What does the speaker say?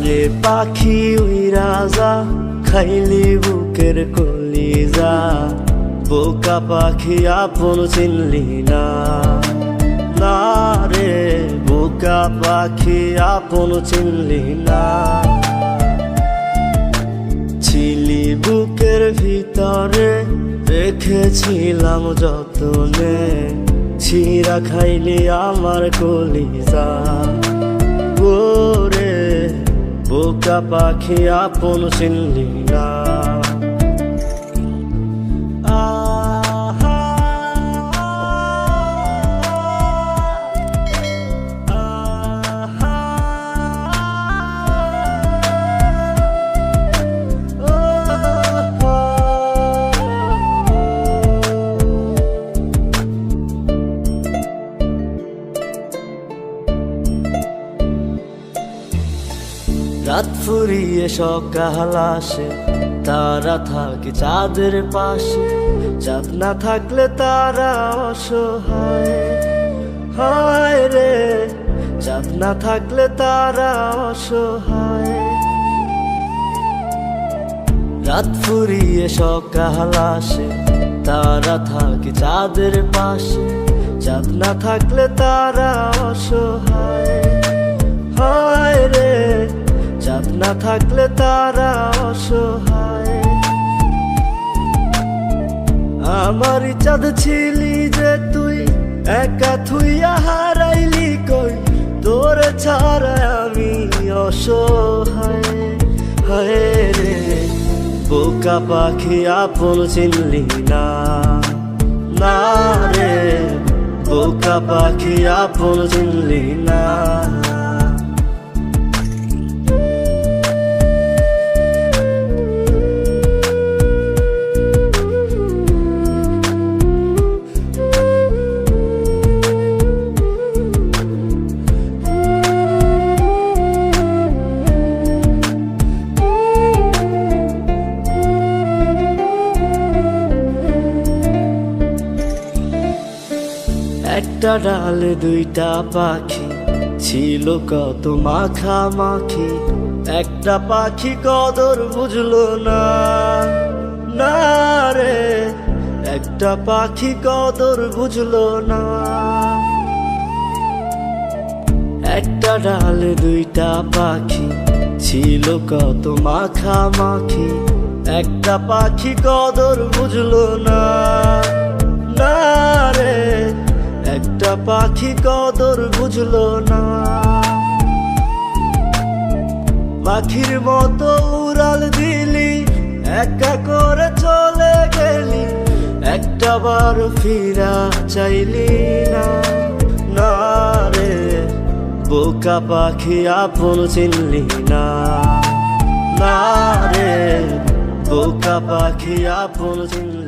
আরে পাখি উইরা যা, খাইলি বুকের কলিজা। বোকা পাখি আপন চিনলি না, না রে বোকা পাখি আপন চিনলি না। ছিলি বুকের ভিতরে, রেখেছিলাম যতনে, ছিঁড়া খাইলি আমার কলিজা। ওরে বোকা পাখি আপন চিনলি না। রাত ফুরিয়ে সকাল আসে, তারা থাকে চাঁদের পাশে। চাঁদ না থাকলে তারা অসহায়, হায় রে চাঁদ না থাকলে তারা অসহায়। রাত ফুরিয়ে সকাল আসে, তারা থাকে চাঁদের পাশে। চাঁদ না থাকলে তারা অসহায়, হায় রে চাঁদ না থাকলে তারা অসহায়। আমারই চাঁদ ছিলি যে তুই, একা থুইয়া হারাইলি কই। তোরে ছাড়া আমি অসহায়, হায় রে বোকা পাখি আপন চিনলি না, না রে বোকা পাখি আপন চিনলি না। একটা ডালে দুইটা পাখি, ছিল কত মাখামাখি। একটা পাখি কদর বুঝলো না, না রে একটা পাখি কদর বুঝলো না। একটা ডালে দুইটা পাখি, ছিল কত মাখামাখি। একটা পাখি কদর বুঝলো না, না রে একটা পাখি কদর বুঝলো না। পাখির মতো উড়াল দিলি, একা করে চলে গেলি। একটা বার ফিরা চাইলি না, না রে বোকা পাখি আপন চিনলি না, না রে বোকা পাখি আপন চিনলি।